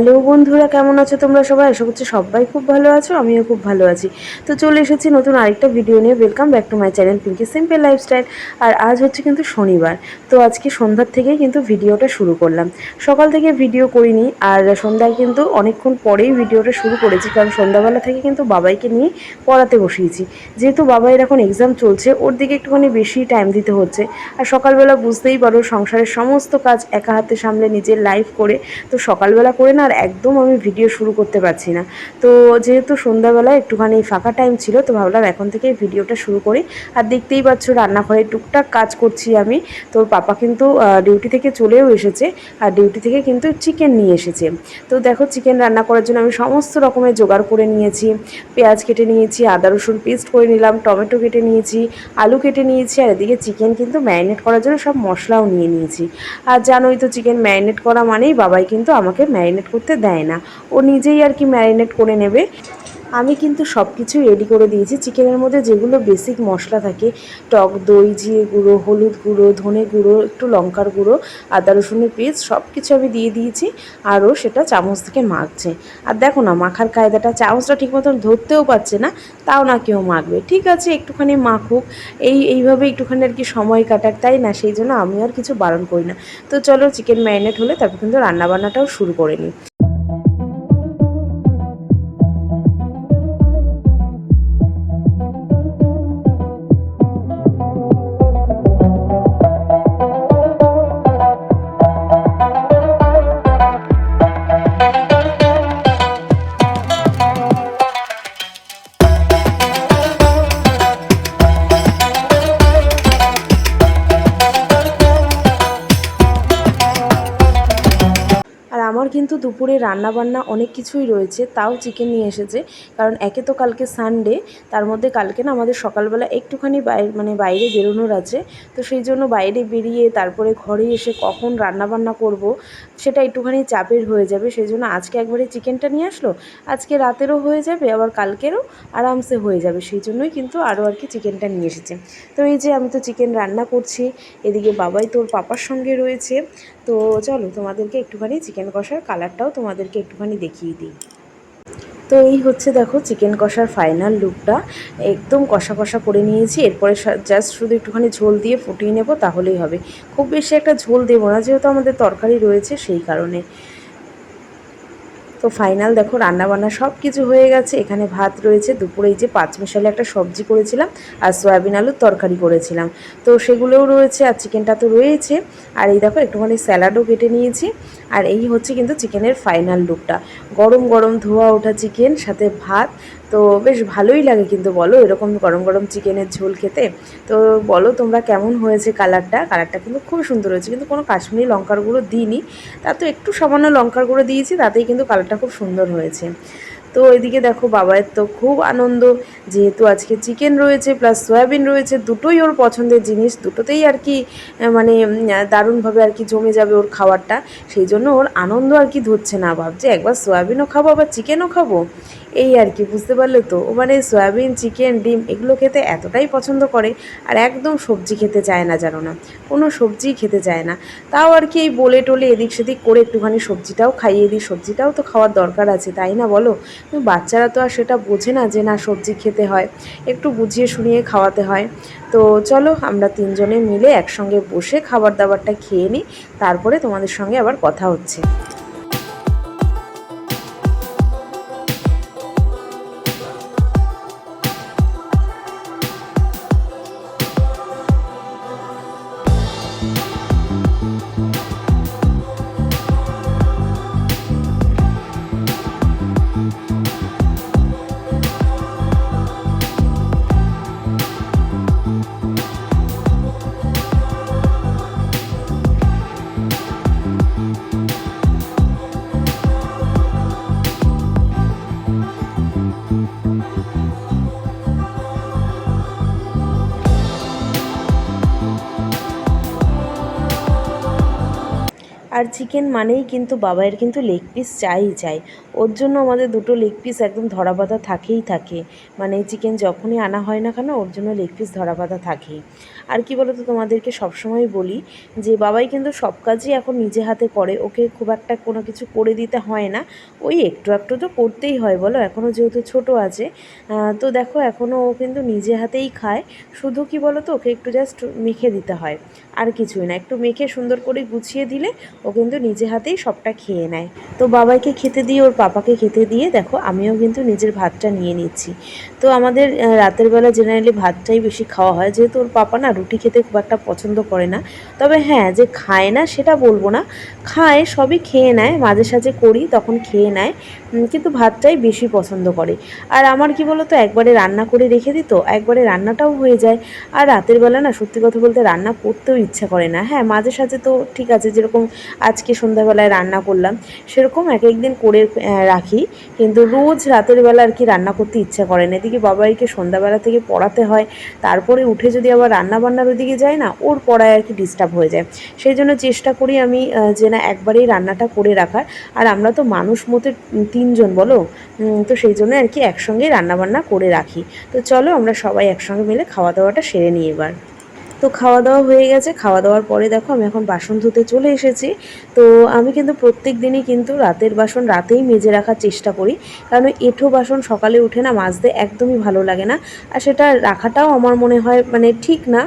Hello বন্ধুরা, কেমন আছো তোমরা সবাই? আশা করছি সবাই খুব ভালো আছো, আমিও খুব ভালো আছি। তো চলে এসেছি নতুন আরেকটা ভিডিও নিয়ে। Welcome back to my channel Pinky simple lifestyle. আর আজ হচ্ছে কিন্তু শনিবার। তো আজকে সন্ধ্যার থেকেই কিন্তু ভিডিওটা শুরু করলাম। সকাল থেকে ভিডিও করিনি, আর সন্ধ্যায় কিন্তু অনেকক্ষণ পরেই ভিডিওটা শুরু করেছি, কারণ সন্ধ্যাবেলা থেকে কিন্তু বাবাইকে নিয়ে পড়াতে বসিয়েছি। যেহেতু বাবাইয়ের এখন এক্সাম চলছে, ওর দিকে একটুখানি বেশি টাইম দিতে হচ্ছে। আর সকালবেলা বুঝতেই পারো, সংসারের সমস্ত কাজ একা হাতে সামলে নিজের লাইফ করে তো সকালবেলা করে না আর একদম আমি ভিডিও শুরু করতে পারছি না। তো যেহেতু সন্ধ্যাবেলা একটুখানি ফাঁকা টাইম ছিল, তো ভাবলাম এখন থেকে ভিডিওটা শুরু করি। আর দেখতেই পাচ্ছ রান্নাঘরে টুকটাক কাজ করছি আমি। তোর পাপা কিন্তু ডিউটি থেকে চলেও এসেছে, আর ডিউটি থেকে কিন্তু চিকেন নিয়ে এসেছে। তো দেখো, চিকেন রান্না করার জন্য আমি সমস্ত রকমের জোগাড় করে নিয়েছি। পেঁয়াজ কেটে নিয়েছি, আদা রসুন পেস্ট করে নিলাম, টমেটো কেটে নিয়েছি, আলু কেটে নিয়েছি, আর এদিকে চিকেন কিন্তু ম্যারিনেট করার জন্য সব মশলাও নিয়ে নিয়েছি। আর জানোই তো, চিকেন ম্যারিনেট করা মানেই বাবাই কিন্তু আমাকে ম্যারিনেট করতে দেয় না, ও নিজেই আর কি ম্যারিনেট করে নেবে। আমি কিন্তু সব কিছুই রেডি করে দিয়েছি। চিকেনের মধ্যে যেগুলো বেসিক মশলা থাকে, টক দই, জিরে গুঁড়ো, হলুদ গুঁড়ো, ধনে গুঁড়ো, একটু লঙ্কার গুঁড়ো, আদা রসুনের পেস্ট, সব কিছু আমি দিয়ে দিয়েছি। আরও সেটা চামচ থেকে মাখছে। আর দেখো না, মাখার কায়দাটা, চামচটা ঠিক মতন ধরতেও পারছে না, তাও না কেউ মাখবে। ঠিক আছে, একটুখানি মাখুক, এইভাবে একটুখানি আর কি সময় কাটাক, তাই না? সেই জন্য আমি আর কিছু বারণ করি না। তো চলো, চিকেন ম্যারিনেট হলে তারপর কিন্তু রান্নাবান্নাটাও শুরু করে নিই। আর আমার কিন্তু দুপুরে রান্নাবান্না অনেক কিছুই রয়েছে, তাও চিকেন নিয়ে এসেছে। কারণ একে তো কালকে সানডে, তার মধ্যে কালকে না আমাদের সকালবেলা একটুখানি বাইরে বেরোনোর আছে। তো সেই জন্য বাইরে বেরিয়ে তারপরে ঘরে এসে কখন রান্নাবান্না করব, সেটা একটুখানি চাপের হয়ে যাবে। সেই জন্য আজকে একবারে চিকেনটা নিয়ে আসলো। আজকে রাতেরও হয়ে যাবে, আবার কালকেরও আরামসে হয়ে যাবে। সেই জন্যই কিন্তু আরও আর কি চিকেনটা নিয়ে এসেছে। তো এই যে আমি তো চিকেন রান্না করছি, এদিকে বাবাই তোর পাপার সঙ্গে রয়েছে। তো চলো, তোমাদেরকে একটুখানি চিকেন কষার কালারটাও তোমাদেরকে একটুখানি দেখিয়ে দিই। তো এই হচ্ছে, দেখো, চিকেন কষার ফাইনাল লুকটা। একদম কষা কষা করে নিয়েছি। এরপরে জাস্ট শুধু একটুখানি ঝোল দিয়ে ফুটিয়ে নেব, তাহলেই হবে। খুব বেশি একটা ঝোল দেবো না, যেহেতু আমাদের তরকারি রয়েছে সেই কারণে। তো ফাইনাল দেখো, রান্নাবান্না সব কিছু হয়ে গেছে। এখানে ভাত রয়েছে, দুপুরে এই যে পাঁচমিশালি একটা সবজি করেছিলাম, আর সয়াবিন আলুর তরকারি করেছিলাম, তো সেগুলোও রয়েছে। আর চিকেনটা তো রয়েছে। আর এই দেখো, একটুখানি স্যালাডও কেটে নিয়েছি। আর এই হচ্ছে কিন্তু চিকেনের ফাইনাল লুকটা। গরম গরম ধোয়া ওঠা চিকেন, সাথে ভাত। তো বেশ ভালোই লাগে কিন্তু, বলো, এরকম গরম গরম চিকেনের ঝোল খেতে। তো বলো তোমরা কেমন হয়েছে কালারটা কিন্তু খুব সুন্দর হয়েছে। কিন্তু কোনো কাশ্মীরি লঙ্কার গুঁড়ো দিইনি, তা তো একটু সামান্য লঙ্কার গুঁড়ো দিয়েছি, তাতেই কিন্তু কালারটা খুব সুন্দর হয়েছে। তো এদিকে দেখো, বাবার তো খুব আনন্দ, যেহেতু আজকে চিকেন রয়েছে প্লাস সয়াবিন রয়েছে, দুটোই ওর পছন্দের জিনিস, দুটোতেই আর কি মানে দারুণভাবে আর কি জমে যাবে ওর খাবারটা। সেই জন্য ওর আনন্দ আর কি ধরছে না, ভাবছে একবার সয়াবিনও খাবো আবার চিকেনও খাবো। এই আর কি, বুঝতে পারলে তো, ও মানে সয়াবিন, চিকেন, ডিম এগুলো খেতে এতটাই পছন্দ করে। আর একদম সবজি খেতে চায় না, জানো না, কোনো সবজিই খেতে চায় না। তাও আর কি এই বলে টলে এদিক সেদিক করে একটুখানি সবজিটাও খাইয়ে দিই। সবজিটাও তো খাওয়ার দরকার আছে, তাই না বলো? কিন্তু বাচ্চারা তো আর সেটা বোঝে না যে না, সবজি খেতে হয়, একটু বুঝিয়ে শুনিয়ে খাওয়াতে হয়। তো চলো, আমরা তিনজনে মিলে একসঙ্গে বসে খাবার দাবারটা খেয়ে নিই, তারপরে তোমাদের সঙ্গে আবার কথা হচ্ছে। আর চিকেন মানেই কিন্তু বাবাইয়ের কিন্তু লেগ পিস চাই। ওর জন্য আমাদের দুটো লেগ পিস একদম ধরা বাঁধা থাকেই থাকে। মানে চিকেন যখনই আনা হয় না কেন ওর জন্য লেগ পিস ধরা বাঁধা থাকেই। আর কি বলো তো, তোমাদেরকে সবসময় বলি যে বাবাই কিন্তু সব কাজই এখন নিজে হাতে করে, ওকে খুব একটা কোনো কিছু করে দিতে হয় না। ওই একটু একটু তো করতেই হয় বলো, এখনও যেহেতু ছোট আছে। তো দেখো এখনও ও কিন্তু নিজে হাতেই খায়। শুধু কি বলো তো, ওকে একটু জাস্ট মেখে দিতে হয়, আর কিছুই না। একটু মেখে সুন্দর করে গুছিয়ে দিলে ও কিন্তু নিজে হাতেই সবটা খেয়ে নেয়। তো বাবাইকে খেতে দিয়ে ওর পাপাকে খেতে দিয়ে দেখো আমিও কিন্তু নিজের ভাতটা নিয়ে নিচ্ছি। তো আমাদের রাতের বেলা জেনারেলি ভাতটাই বেশি খাওয়া হয়, যেহেতু ওর পাপা না রুটি খেতে খুব একটা পছন্দ করে না। তবে হ্যাঁ, যে খায় না সেটা বলবো না, খায়, সবই খেয়ে নেয়, মাঝে সাঝে করি তখন খেয়ে নেয়, কিন্তু ভাতটাই বেশি পছন্দ করে। আর আমার কি বলো তো, একবারে রান্না করে রেখে দিত, একবারে রান্নাটাও হয়ে যায়। আর রাতের বেলা না সত্যি কথা বলতে রান্না করতেও ইচ্ছা করে না। হ্যাঁ, মাঝে সাঝে তো ঠিক আছে, যেরকম আজকে সন্ধ্যাবেলায় রান্না করলাম সেরকম এক একদিন করে রাখি, কিন্তু রোজ রাতের বেলা আর কি রান্না করতে ইচ্ছা করে না। এদিকে বাবাইকে সন্ধ্যাবেলা থেকে পড়াতে হয়, তারপরে উঠে যদি আবার রান্না বান্নার ওদিকে যায় না, ওর পড়ায় আর কি ডিস্টার্ব হয়ে যায়। সেই জন্য চেষ্টা করি আমি যে না একবারেই রান্নাটা করে রাখার। আর আমরা তো মানুষ মতো 3 জন বলো, তো সেই জন্য আর কি একসঙ্গেই রান্নাবান্না করে রাখি। তো চলো আমরা সবাই একসঙ্গে মিলে খাওয়া দাওয়াটা সেরে নিই এবার। তো খাওয়া দাওয়া হয়ে গেছে, খাওয়া দাওয়ার পরে দেখো আমি এখন বাসন ধুতে চলে এসেছি। তো আমি কিন্তু প্রত্যেক দিনই কিন্তু রাতের বাসন রাতেই মেজে রাখার চেষ্টা করি, কারণ এঁঠো বাসন সকালে উঠে না মাজতে একদমই ভালো লাগে না, আর সেটা রাখাটাও আমার মনে হয় মানে ঠিক না।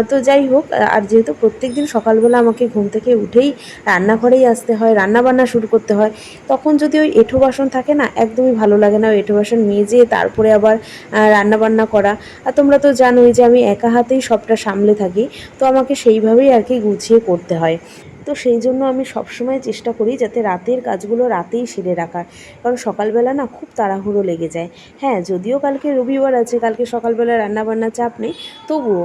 তো যাই হোক, আর যেহেতু প্রত্যেক দিন সকালবেলা আমাকে ঘুম থেকে উঠেই রান্নাঘরেই আসতে হয়, রান্নাবান্না শুরু করতে হয়, তখন যদি ওই এঁঠো বাসন থাকে না একদমই ভালো লাগে না ওই এঁঠো বাসন মেজে তারপরে আবার রান্নাবান্না করা। আর তোমরা তো জানোই যে আমি একা হাতেই সবটা সামলে থাকি, তো আমাকে সেইভাবেই আর কি গুছিয়ে করতে হয়। তো সেই জন্য আমি সবসময় চেষ্টা করি যাতে রাতের কাজগুলো রাতেই সেরে রাখার, কারণ সকালবেলা না খুব তাড়াহুড়ো লেগে যায়। হ্যাঁ, যদিও কালকে রবিবার আছে, কালকে সকালবেলা রান্নাবান্না চাপ নেই, তবুও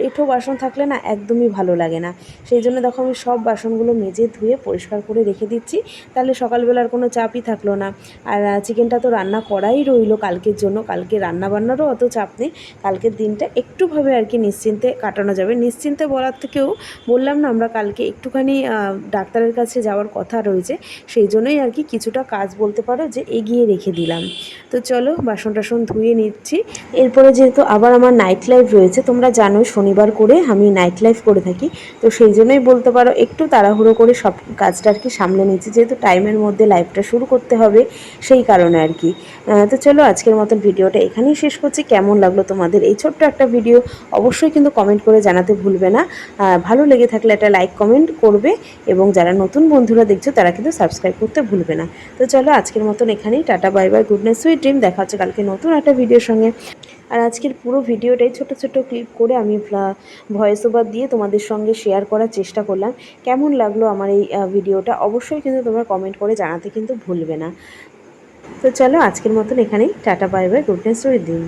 এঁঠো বাসন থাকলে না একদমই ভালো লাগে না। সেই জন্য দেখো আমি সব বাসনগুলো মেজে ধুয়ে পরিষ্কার করে রেখে দিচ্ছি, তাহলে সকালবেলার কোনো চাপই থাকলো না। আর চিকেনটা তো রান্না করাই রইলো কালকের জন্য, কালকে রান্নাবান্নারও অত চাপ নেই। কালকের দিনটা একটুভাবে আর কি নিশ্চিন্তে কাটানো যাবে। নিশ্চিন্তে বলার থেকেও বললাম না, আমরা কালকে একটুখানি ডাক্তারের কাছে যাওয়ার কথা রয়েছে, সেই জন্যই আর কি কিছুটা কাজ বলতে পারো যে এগিয়ে রেখে দিলাম। তো চলো বাসন টাসন ধুয়ে নিচ্ছি। এরপরে যেহেতু আবার আমার নাইট লাইফ রয়েছে, তোমরা জানো শনিবার করে আমি নাইট লাইফ করে থাকি, তো সেই জন্যই বলতে পারো একটু তাড়াহুড়ো করে সব কাজটা আর কি সামলে নিচ্ছি, যেহেতু টাইমের মধ্যে লাইফটা শুরু করতে হবে, সেই কারণে আর কি। তো চলো আজকের মতন ভিডিওটা এখানেই শেষ করছি। কেমন লাগলো তোমাদের এই ছোট্ট একটা ভিডিও অবশ্যই কিন্তু কমেন্ট করে জানাতে ভুলবে না। ভালো লেগে থাকলে একটা লাইক কমেন্ট করবে, এবং যারা নতুন বন্ধুরা দেখছো তারা কিন্তু সাবস্ক্রাইব করতে ভুলবে না। তো চলো আজকের মতন এখানেই tata, bye bye, good night, sweet dream. দেখা হচ্ছে কালকে নতুন একটা ভিডিওর সঙ্গে। আর আজকের পুরো ভিডিওটাই ছোট ছোট ক্লিপ করে আমি ভয়েস ওভার দিয়ে তোমাদের সঙ্গে শেয়ার করার চেষ্টা করলাম। কেমন লাগলো আমার এই ভিডিওটা অবশ্যই কিন্তু তোমরা কমেন্ট করে জানাতে কিন্তু ভুলবে না। তো চলো আজকের মতন এখানেই tata, bye bye, good night, sweet dream.